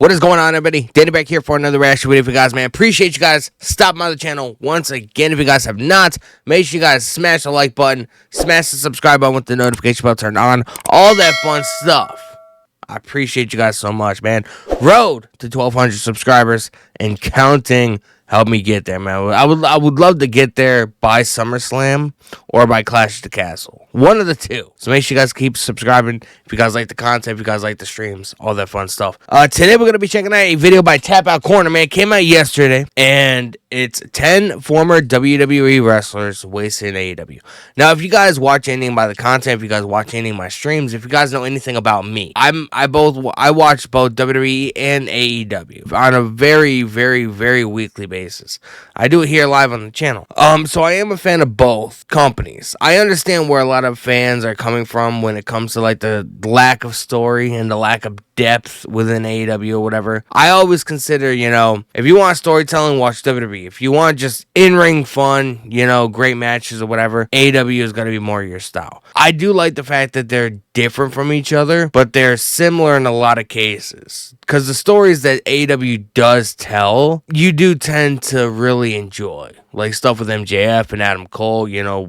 What is going on, everybody? Danny back here for another reaction video for you guys, man. Appreciate you guys stopping by the channel once again. If you guys have not, make sure you guys smash the like button, smash the subscribe button with the notification bell turned on, all that fun stuff. I appreciate you guys so much, man. Road to 1,200 subscribers and counting. Help me get there, man. I would love to get there by SummerSlam or by Clash of the Castle. One of the two. So make sure you guys keep subscribing if you guys like the content, if you guys like the streams, all that fun stuff. Today we're going to be checking out a video by Tap Out Corner, man. It came out yesterday, and it's 10 former WWE wrestlers wasted in AEW. Now, if you guys watch anything by the content, if you guys watch any of my streams, if you guys know anything about me, I watch both WWE and AEW on a very, very, very weekly basis. I do it here live on the channel. So I am a fan of both companies. I understand where a lot of fans are coming from when it comes to like the lack of story and the lack of depth within AEW or whatever. I always consider, if you want storytelling, watch WWE. If you want just in-ring fun, great matches or whatever, AEW is going to be more your style. I do like the fact that they're different from each other, but they're similar in a lot of cases. Because the stories that AEW does tell, you do tend to really enjoy. Like stuff with MJF and Adam Cole,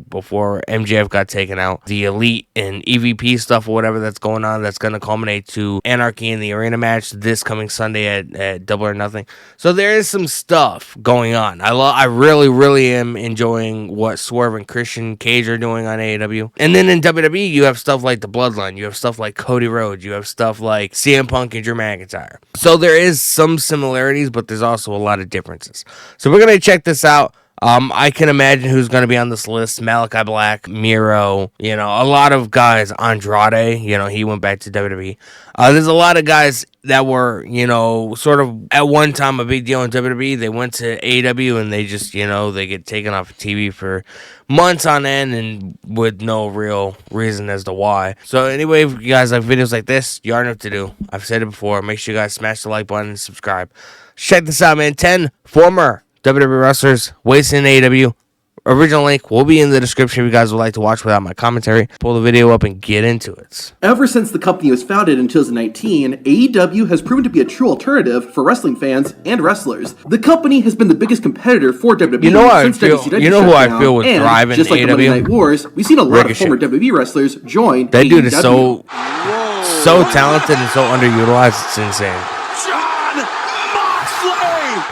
before MJF got taken out. The Elite and EVP stuff or whatever that's going on, that's going to culminate to Anarchy in the Arena match this coming Sunday at Double or Nothing. So there is some stuff going on. I really, really am enjoying what Swerve and Christian Cage are doing on AEW. And then in WWE, you have stuff like the Bloodline. You have stuff like Cody Rhodes. You have stuff like CM Punk and Drew McIntyre. So there is some similarities, but there's also a lot of differences. So we're going to check this out. I can imagine who's going to be on this list. Malachi Black, Miro, a lot of guys. Andrade, he went back to WWE. There's a lot of guys that were, sort of at one time a big deal in WWE. They went to AEW and they just, they get taken off of TV for months on end and with no real reason as to why. So anyway, if you guys like videos like this, you already know what to do. I've said it before. Make sure you guys smash the like button and subscribe. Check this out, man. 10 former WWE wrestlers wasted in AEW. Original link will be in the description if you guys would like to watch without my commentary. Pull the video up and get into it. Ever since the company was founded in 2019, AEW has proven to be a true alternative for wrestling fans and wrestlers. The company has been the biggest competitor for WWE since WCW. You know who I feel was thriving just like AEW? The Monday Night Wars, we've seen a lot of former WWE wrestlers join That AEW. dude is so talented and so underutilized, it's insane.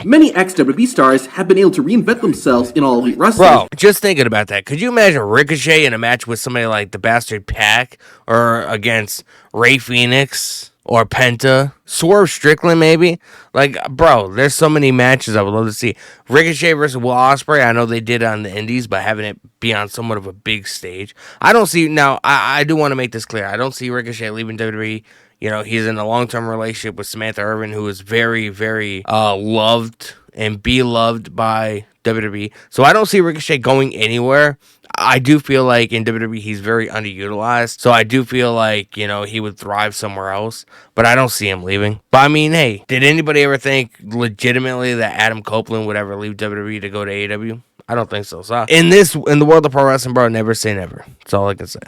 Many ex-WWE stars have been able to reinvent themselves in All Elite Wrestling. Bro, just thinking about that, could you imagine Ricochet in a match with somebody like the Bastard Pac or against Rey Fenix or Penta? Swerve Strickland, maybe? Like, bro, there's so many matches I would love to see. Ricochet versus Will Ospreay, I know they did it on the Indies, but having it be on somewhat of a big stage. I don't see, now, I do want to make this clear. I don't see Ricochet leaving WWE. He's in a long-term relationship with Samantha Irvin, who is very, very loved and beloved by WWE. So I don't see Ricochet going anywhere. I do feel like in WWE he's very underutilized. So I do feel like, he would thrive somewhere else. But I don't see him leaving. But I mean, hey, did anybody ever think legitimately that Adam Copeland would ever leave WWE to go to AEW? I don't think so. So in the world of pro wrestling, bro, never say never. That's all I can say.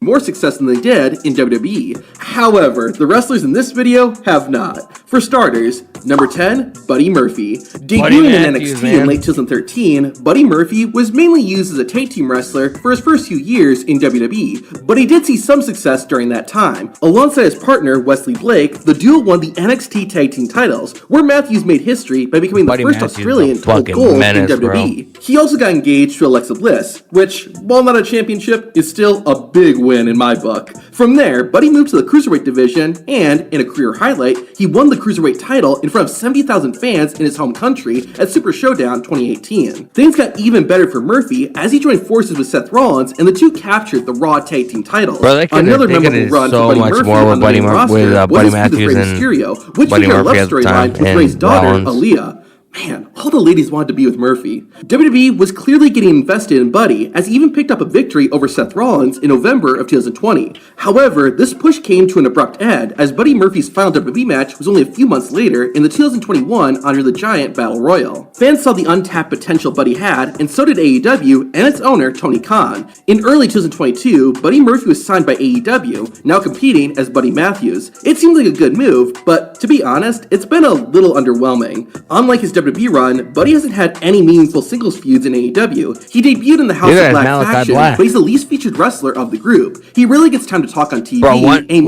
More success than they did in WWE. However, the wrestlers in this video have not. For starters, number 10, Buddy Murphy. Debuting in NXT in late 2013, Buddy Murphy was mainly used as a tag team wrestler for his first few years in WWE, but he did see some success during that time. Alongside his partner, Wesley Blake, the duo won the NXT tag team titles, where Matthews made history by becoming the first Australian to hold gold in WWE. He also got engaged to Alexa Bliss, which, while not a championship, is still a big win in my book. From there, Buddy moved to the Cruiserweight division, and, in a career highlight, he won the Cruiserweight title in front of 70,000 fans in his home country at Super Showdown 2018. Things got even better for Murphy as he joined forces with Seth Rollins, and the two captured the Raw Tag Team titles. Bro, another memorable run for Buddy Murphy on the main roster was his feud with Rey Mysterio, which featured a love storyline with Rey's daughter, Aaliyah. Man, all the ladies wanted to be with Murphy. WWE was clearly getting invested in Buddy, as he even picked up a victory over Seth Rollins in November of 2020. However, this push came to an abrupt end, as Buddy Murphy's final WWE match was only a few months later in the 2021 Andre the Giant Battle Royal. Fans saw the untapped potential Buddy had, and so did AEW and its owner, Tony Khan. In early 2022, Buddy Murphy was signed by AEW, now competing as Buddy Matthews. It seemed like a good move, but to be honest, it's been a little underwhelming. Unlike his WWE run, Buddy hasn't had any meaningful singles feuds in AEW. He debuted in the House of Black faction, but he's the least featured wrestler of the group. He really gets time to talk on TV. Bro,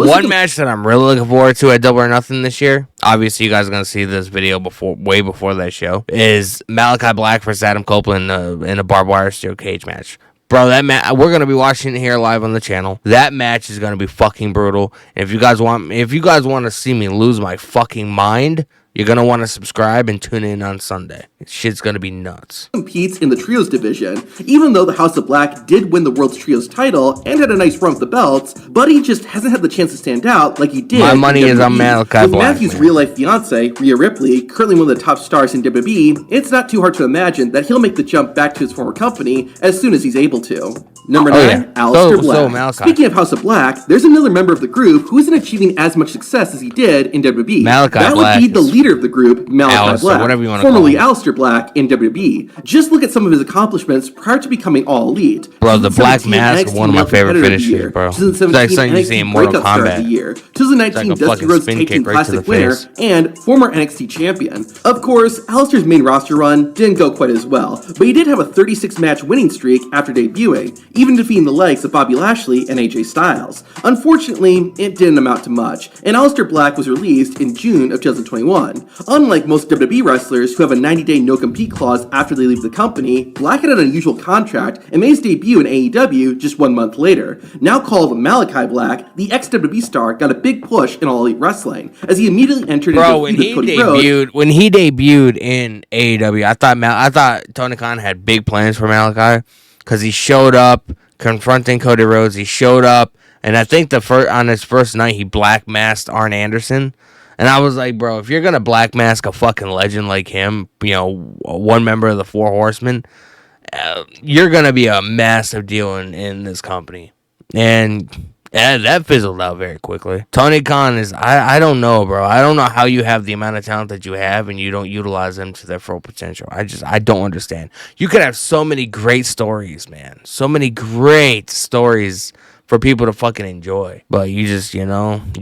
one match that I'm really looking forward to at Double or Nothing this year, obviously you guys are going to see this video way before that show, is Malachi Black versus Adam Copeland in a barbed wire steel cage match. Bro, that we're gonna be watching it here live on the channel. That match is gonna be fucking brutal. And if you guys want to see me lose my fucking mind, you're going to want to subscribe and tune in on Sunday. Shit's going to be nuts. Competes in the Trios division. Even though the House of Black did win the World's Trios title and had a nice run with the belts, Buddy just hasn't had the chance to stand out like he did. My money is on Malachi Black. With Matthews' real-life fiance, Rhea Ripley, currently one of the top stars in WWE, it's not too hard to imagine that he'll make the jump back to his former company as soon as he's able to. Number 9, Aleister Black. Speaking of House of Black, there's another member of the group who isn't achieving as much success as he did in WWE. That would be the leader of the group, Malachi Black, formerly Aleister Black in WWE. Just look at some of his accomplishments prior to becoming All Elite. Bro, the Black Mask is one of my favorite finishes, bro. 2017 you see in Mortal Kombat. 2019 Dusty Rhodes Tag Team Classic winner and former NXT champion. Of course, Aleister's main roster run didn't go quite as well, but he did have a 36-match winning streak after debuting, even defeating the likes of Bobby Lashley and AJ Styles. Unfortunately, it didn't amount to much, and Aleister Black was released in June of 2021. Unlike most WWE wrestlers who have a 90-day no-compete clause after they leave the company, Black had an unusual contract and made his debut in AEW just 1 month later. Now called Malachi Black, the ex-WWE star got a big push in All Elite Wrestling, as he immediately entered into a feud with Cody Rhodes. When he debuted in AEW, I thought Tony Khan had big plans for Malachi, because he showed up confronting Cody Rhodes. He showed up, and I think on his first night, he black masked Arn Anderson. And I was like, bro, if you're going to black mask a fucking legend like him, one member of the Four Horsemen, you're going to be a massive deal in this company. And that fizzled out very quickly. Tony Khan is, I don't know, bro. I don't know how you have the amount of talent that you have and you don't utilize them to their full potential. I don't understand. You could have so many great stories, man. So many great stories for people to fucking enjoy. But you just, you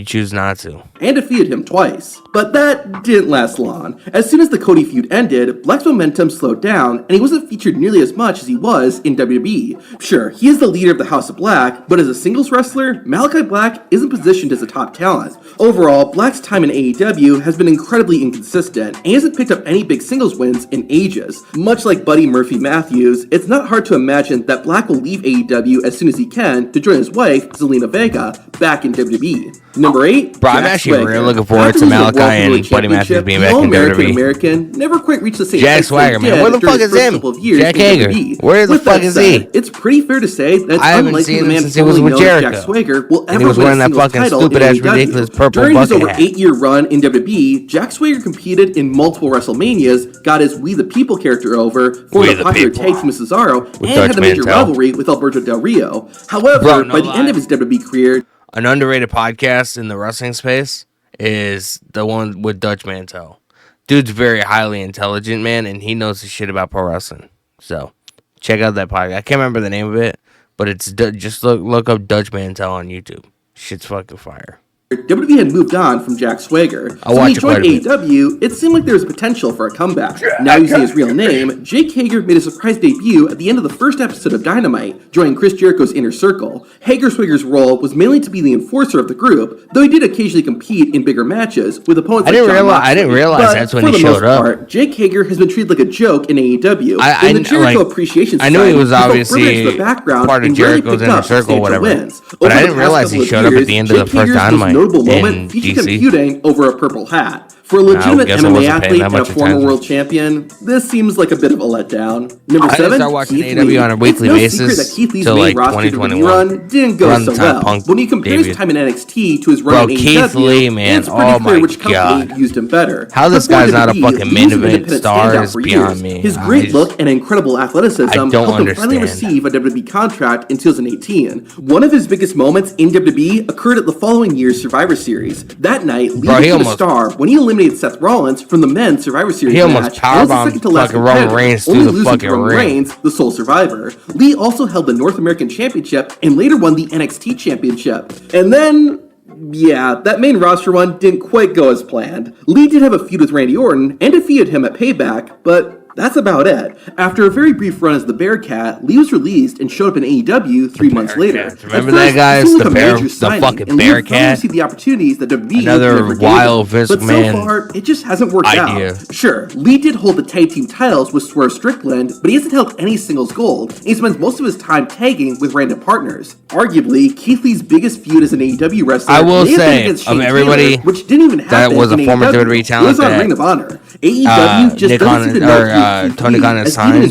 choose not to. And defeated him twice. But that didn't last long. As soon as the Cody feud ended, Black's momentum slowed down, and he wasn't featured nearly as much as he was in WWE. Sure, he is the leader of the House of Black, but as a singles wrestler, Malachi Black isn't positioned as a top talent. Overall, Black's time in AEW has been incredibly inconsistent, and he hasn't picked up any big singles wins in ages. Much like Buddy Murphy Matthews, it's not hard to imagine that Black will leave AEW as soon as he can to join his wife, Zelina Vega, back in WWE. Number 8, bro, I'm actually really looking forward to Malachi and Buddy Matthews being back in WWE. American never quite reached the same Jack Swagger, man. Where the fuck is him? Jack Hager. Where the fuck is he? It's pretty fair to say that it's unlikely the man since he was with Jericho. Jack Swagger will ever he was wearing win a that fucking stupid ass ridiculous purple During his over hat. 8-year run in WWE, Jack Swagger competed in multiple WrestleManias, got his We the People character over, formed a popular tag team with Cesaro, and had a major rivalry with Alberto Del Rio. However, by the end of his WWE career, an underrated podcast in the wrestling space is the one with Dutch Mantel. Dude's very highly intelligent, man, and he knows his shit about pro wrestling. So, check out that podcast. I can't remember the name of it, but it's just look up Dutch Mantel on YouTube. Shit's fucking fire. WWE had moved on from Jack Swagger. So when he joined AEW, it seemed like there was potential for a comeback. Now using his real name, Jake Hager made a surprise debut at the end of the first episode of Dynamite, joining Chris Jericho's Inner Circle. Hager-Swagger's role was mainly to be the enforcer of the group, though he did occasionally compete in bigger matches with opponents like John Moxley. I didn't realize that's when he showed up. Part, Jake Hager has been treated like a joke in AEW. In the Jericho Appreciation Society, I knew he was obviously the background part of Jericho's Inner Circle, whatever. But I didn't realize he showed up at the end of the first Dynamite. notable moment featured him feuding over a purple hat. For a legitimate MMA athlete and a former world champion, this seems like a bit of a letdown. Number 7, Keith Lee. On a weekly it's no secret that Keith Lee's main roster WWE run didn't go so well. When you compare his time in NXT to his run in AEW, Keith Lee, man, it's pretty clear which company used him better. How this guy's not a fucking main event star is beyond me. His great look and incredible athleticism helped him finally receive a WWE contract in 2018. One of his biggest moments in WWE occurred at the following year's Survivor Series. That night, Lee became a star when he eliminated Seth Rollins from the men's Survivor Series match. He almost powerbombed Roman Reigns through the fucking ring. Reigns, the sole survivor. Lee also held the North American Championship and later won the NXT Championship. And then, yeah, that main roster run didn't quite go as planned. Lee did have a feud with Randy Orton and defeated him at Payback, but that's about it. After a very brief run as the Bearcat, Lee was released and showed up in AEW 3 months later. Remember that, guys? The fucking Bearcat. See the opportunities that WWE another wild Vince McMahon. But so far, it just hasn't worked out. Sure, Lee did hold the tag team titles with Swerve Strickland, but he hasn't held any singles gold, and he spends most of his time tagging with random partners. Arguably, Keith Lee's biggest feud as an AEW wrestler, I will say, of everybody Taylor, which didn't even happen that was a former WWE talent, was on Ring of Honor. AEW just doesn't seem to know Tony Khan has signed.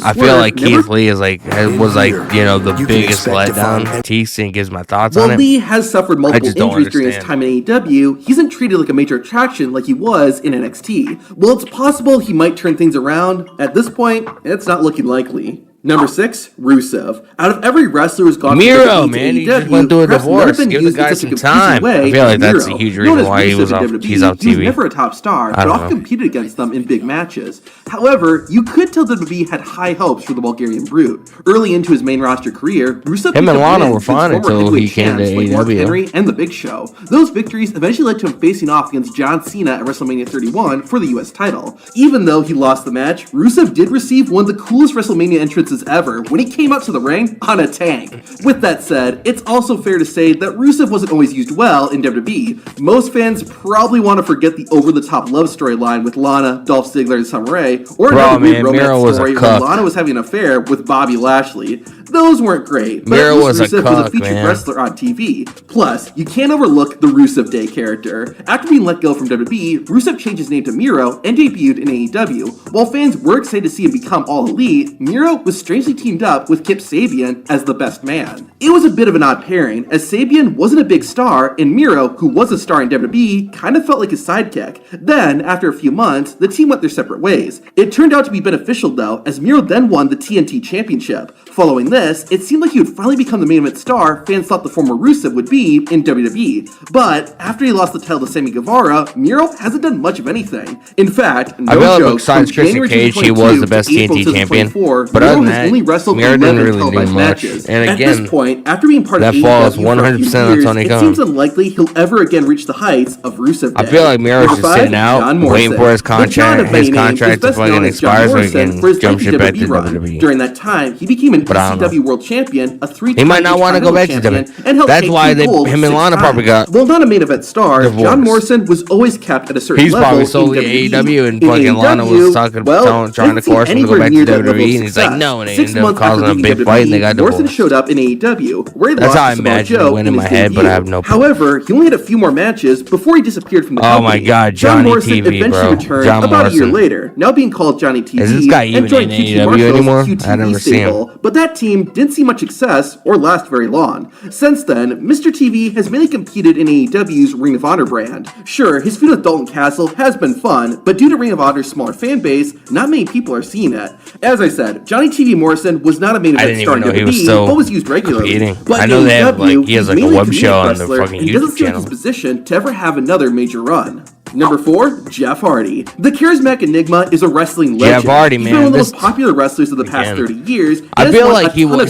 I feel like Keith Lee is was the biggest letdown. T-Sin gives my thoughts on it. Lee has suffered multiple injuries during his time in AEW, he isn't treated like a major attraction like he was in NXT. While it's possible he might turn things around, at this point, it's not looking likely. Number 6, Rusev. Out of every wrestler who's gone Miro, man, he just went through a divorce. Give the guy some time. I feel like that's a huge reason why he's off TV. He was never a top star, but often competed against them in big matches. However, you could tell WWE had high hopes for the Bulgarian Brute. Early into his main roster career, Rusev him and Lana were fine until he came to AEW. Henry and The Big Show. Those victories eventually led to him facing off against John Cena at WrestleMania 31 for the US title. Even though he lost the match, Rusev did receive one of the coolest WrestleMania entrances ever when he came out to the ring on a tank. With that said, it's also fair to say that Rusev wasn't always used well in WWE. Most fans probably want to forget the over-the-top love storyline with Lana, Dolph Ziggler, and Summer Rae, or another weird romance story where Lana was having an affair with Bobby Lashley. Those weren't great, but Miro was Rusev was a featured man. wrestler on TV. Plus, you can't overlook the Rusev Day character. After being let go from WWE, Rusev changed his name to Miro and debuted in AEW. While fans were excited to see him become All Elite, Miro was strangely teamed up with Kip Sabian as the best man. It was a bit of an odd pairing, as Sabian wasn't a big star, and Miro, who was a star in WWE, kind of felt like his sidekick. Then, after a few months, the team went their separate ways. It turned out to be beneficial though, as Miro then won the TNT Championship. Following this, it seemed like he would finally become the main event star fans thought the former Rusev would be in WWE. But, after he lost the title to Sammy Guevara, Miro hasn't done much of anything. In fact, no joke, besides Christian Cage, he was the best TNT champion. But other than that, Miro didn't really do much. And again, at this point, after being part that of falls AEW 100% on Tony Khan. It seems unlikely he'll ever again reach the heights of Rusev Day. I feel like Miro's just sitting out, waiting for his contract to fucking expire so he can jump ship back to WWE. During that time, he became an ECW World Champion, a 3-time he might not want to go back to WWE. That's why him and Lana probably got. Well, not a main event star, John Morrison was always kept at a certain level. He's probably solely AEW, and fucking Lana was trying to force him to go back to WWE, and he's like, no, and they ended up causing a big fight, and they got divorced. Morrison showed up in AEW, where he That's lost how I to Samoa imagine Joe it went in my head, but I have no. However, he only had a few more matches before he disappeared from the company. Oh my God, John Johnny Morrison TV, eventually bro. returned John about Morrison. a year later, now being called Johnny TV. Is this guy even and joined in QT AEW Marshall's anymore? QTV I never seen him. But that team didn't see much success or last very long. Since then, Mr. TV has mainly competed in AEW's Ring of Honor brand. Sure, his feud with Dalton Castle has been fun, but due to Ring of Honor's smaller fan base, not many people are seeing it. As I said, Johnny TV Morrison was not a main event star in WWE, but was used regularly. But I know they have, he has like a web show on the fucking YouTube doesn't seem like channel. his position to ever have another major run. Number 4, Jeff Hardy. The charismatic enigma is a wrestling legend. Jeff Hardy, He's man, been one of the most popular wrestlers of the past 30 years. I feel like he was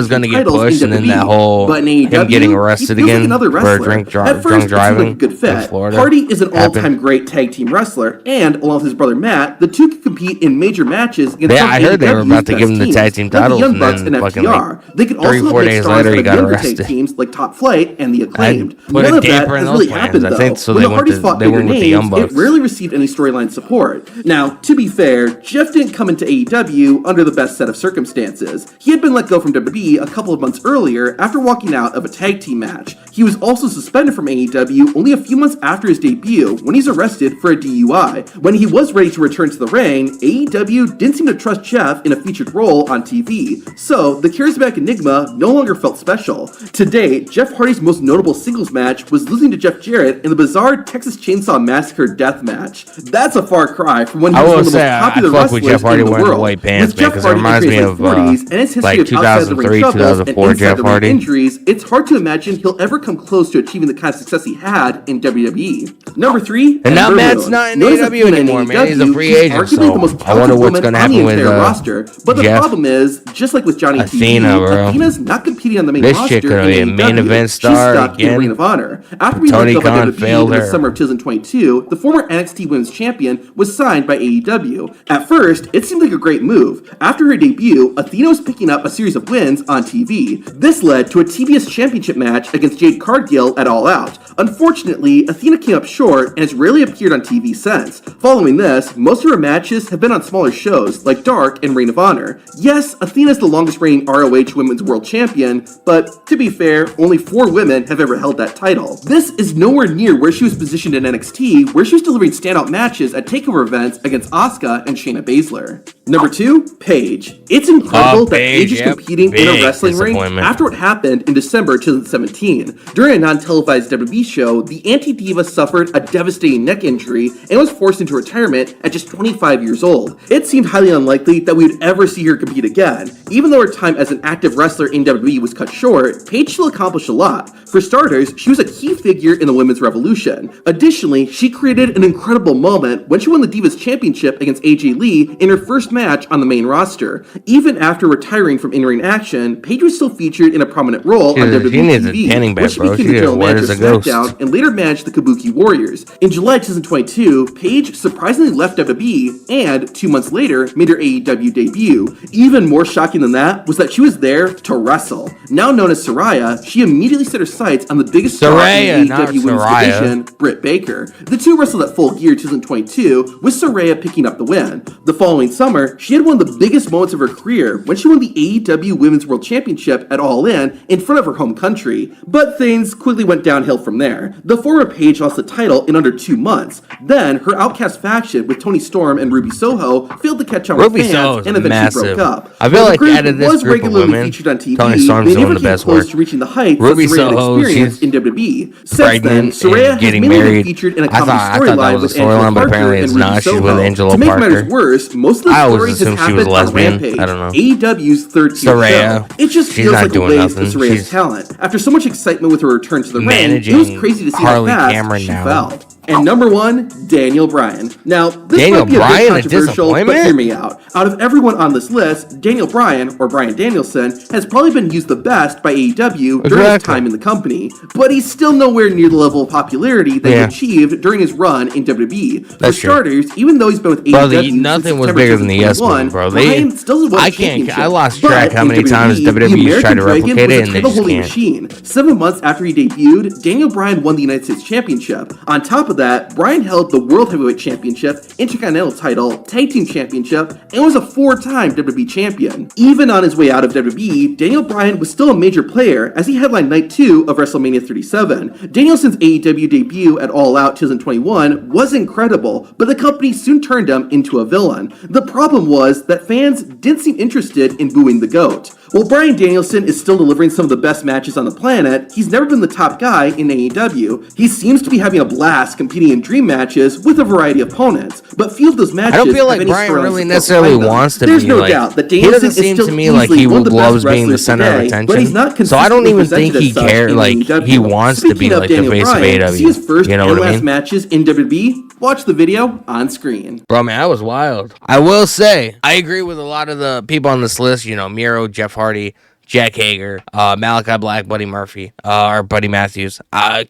going to get pushed, and then that whole him getting arrested again for drunk driving good fit. in Florida. Hardy is an all-time great tag team wrestler, and along with his brother Matt, the two can compete in major matches against I heard they were about to give him the tag team titles, the Young Bucks and fucking FTR. They could also 3-4 days later he got arrested. Teams like Top Flight and the Acclaimed. Put a damper in those plans. I think so. They bigger with the names, Young Bucks. it rarely received any storyline support. Now, to be fair, Jeff didn't come into AEW under the best set of circumstances. He had been let go from WWE a couple of months earlier after walking out of a tag team match. He was also suspended from AEW only a few months after his debut when he's arrested for a DUI. When he was ready to return to the ring, AEW didn't seem to trust Jeff in a featured role on TV, so the charismatic enigma no longer felt special. To date, Jeff Hardy's most notable singles match was losing to Jeff Jarrett in the bizarre Texas Chainsaw Massacre death match. That's a far cry from when he was one of the most popular wrestlers Jeff Hardy in the wearing world. the white pants, With Jeff because Hardy it reminds me entering of his 40s and his history like of outside the ring 2003, troubles and 2004 inside Jeff the ring Hardy. injuries, it's hard to imagine he'll ever come close to achieving the kind of success he had in WWE. Number 3, and now Ember Matt's Moon. not in Notice AEW Athena in anymore, man. He's a AEW, free she's agent, arguably the most so I wonder talented what's woman going to on the happen with entire roster. But the Jeff. problem is, just like with Johnny Athena, TV, bro. Athena's not competing on the main This roster chick could be a in main AEW. event She's star stuck again. in Ring of Honor. After being Tony let go by Khan WWE failed in the her. summer of 2022, the former NXT Women's Champion was signed by AEW. At first, it seemed like a great move. After her debut, Athena was picking up a series of wins on TV. This led to a TBS Championship match against Jade Cargill at All Out. Unfortunately, Athena came up short and has rarely appeared on TV since. Following this, most of her matches have been on smaller shows like Dark and Ring of Honor. Yes, Athena is the longest reigning ROH Women's World Champion, but to be fair, only 4 women have ever held that title. This is nowhere near where she was positioned in NXT, where she was delivering standout matches at takeover events against Asuka and Shayna Baszler. Number 2, Paige. It's incredible that Paige is competing in a wrestling ring after what happened in December 2017. During a non-televised WWE show, the anti-diva suffered a devastating neck injury and was forced into retirement at just 25 years old. It seemed highly unlikely that we would ever see her compete again. Even though her time as an active wrestler in WWE was cut short, Paige still accomplished a lot. For starters, she was a key figure in the women's revolution. Additionally, she created an incredible moment when she won the Divas Championship against AJ Lee in her first match on the main roster. Even after retiring from in-ring action, Paige was still featured in a prominent role on WWE TV, where she became the general manager of SmackDown and later managed the Kabuki Warriors. In July 2022, Paige surprisingly left WWE and, 2 months later, made her AEW debut. Even more shocking than that was that she was there to wrestle. Now known as Saraya, she immediately set her sights on the biggest star in the AEW Women's Division, Britt Baker. The two wrestled at Full Gear 2022, with Saraya picking up the win. The following summer, she had one of the biggest moments of her career when she won the AEW Women's World Championship at All In front of her home country. But things quickly went downhill from there. The former Paige lost the title in under 2 months. Then, her Outcast faction with Toni Storm and Ruby Soho failed to catch on with fans and eventually broke up. I feel like out of this group of women, featured on TV, Toni Storm's doing the best work. To reaching the heights Ruby that Saraya Soho, experienced in WWE. Since then, pregnant Saraya and getting has mainly married. been featured in a I comedy thought that storyline was with a storyline, Angela but Parker apparently and it's Ruby not. She's Soho. with Angela To make Parker. matters worse, most of the I always story has assumed she happened was on lesbian. Rampage, I don't know. AEW's third-tier Saraya, show. It just she's feels not like a doing waste of nothing. Saraya's She's talent. After so much excitement with her return to the ring, it managing was crazy to see Harley how fast Cameron she now. fell. And number 1, Daniel Bryan. Now, this Daniel might be a Bryan, bit a controversial, but disappointment? hear me out. Out of everyone on this list, Daniel Bryan, or Bryan Danielson, has probably been used the best by AEW during his time in the company. But he's still nowhere near the level of popularity that he achieved during his run in WWE. For starters, even though he's been with AEW nothing was bigger than the Yes Movement, bro. Bryan still has won a championship. I lost track how many times WWE tried to replicate it, and they just can't. Machine. 7 months after he debuted, Daniel Bryan won the United States Championship. On top of that, Bryan held the World Heavyweight Championship, Intercontinental title, Tag Team Championship, and was a 4-time WWE champion. Even on his way out of WWE, Daniel Bryan was still a major player as he headlined Night 2 of WrestleMania 37. Danielson's AEW debut at All Out 2021 was incredible, but the company soon turned him into a villain. The problem was that fans didn't seem interested in booing the GOAT. While Bryan Danielson is still delivering some of the best matches on the planet, he's never been the top guy in AEW. He seems to be having a blast competing in dream matches with a variety of opponents, but few of those matches I don't feel like have any Bryan really storylines necessarily wants to There's be no like, doubt that he Danielson doesn't seem is still to me like he one of the loves best being the wrestlers center of today, attention. but he's not So I don't even consistently think he presented as cares. such Like in AEW. he wants to be Speaking of like the Daniel face Bryan, of see his AEW. first You know and what I last mean? matches in WWE? Watch the video on screen. Bro, man, that was wild. I will say, I agree with a lot of the people on this list. You know, Miro, Jeff Hardy, Jack Hager, Malachi Black, Buddy Murphy, or Buddy Matthews,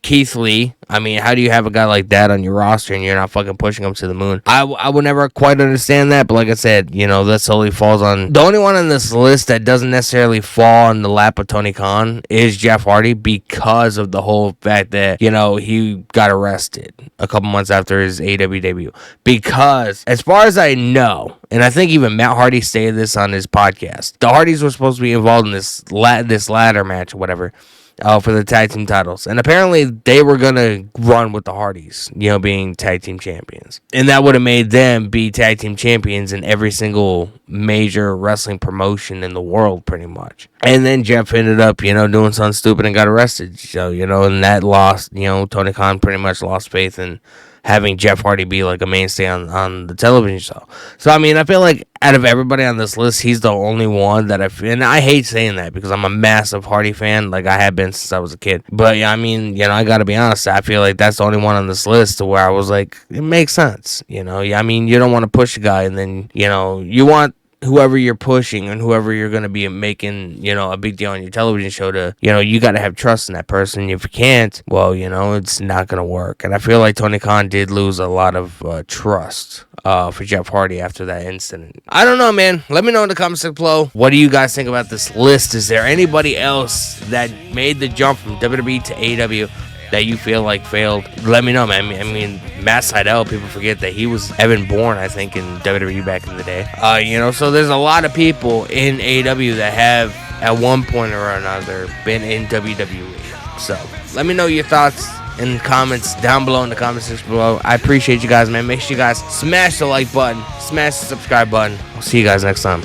Keith Lee. I mean, how do you have a guy like that on your roster and you're not fucking pushing him to the moon? I would never quite understand that, but like I said, you know, that solely falls on... The only one on this list that doesn't necessarily fall on the lap of Tony Khan is Jeff Hardy, because of the whole fact that, you know, he got arrested a couple months after his AEW debut. Because, as far as I know, and I think even Matt Hardy stated this on his podcast, the Hardys were supposed to be involved in this ladder match or whatever, for the tag team titles. And apparently they were going to run with the Hardys, you know, being tag team champions. And that would have made them be tag team champions in every single major wrestling promotion in the world, pretty much. And then Jeff ended up, you know, doing something stupid and got arrested. So, you know, and that lost, you know, Tony Khan pretty much lost faith in having Jeff Hardy be like a mainstay on the television show. So, I mean, I feel like out of everybody on this list, he's the only one that and I hate saying that because I'm a massive Hardy fan, like I have been since I was a kid. But, yeah, I mean, you know, I gotta be honest, I feel like that's the only one on this list to where I was like, it makes sense, you know? I mean, you don't want to push a guy and then, you know, you want whoever you're pushing and whoever you're going to be making, you know, a big deal on your television show to, you know, you got to have trust in that person. If you can't, well, you know, it's not going to work. And I feel like Tony Khan did lose a lot of trust for Jeff Hardy after that incident. I don't know, man. Let me know in the comments below. What do you guys think about this list? Is there anybody else that made the jump from WWE to AEW that you feel like failed? Let me know, man. I mean, Matt Sydal, people forget that he was Evan Bourne, I think, in WWE back in the day. You know, so there's a lot of people in AEW that have, at one point or another, been in WWE. So, let me know your thoughts in the comments down below in the comment section below. I appreciate you guys, man. Make sure you guys smash the like button, smash the subscribe button. I'll see you guys next time.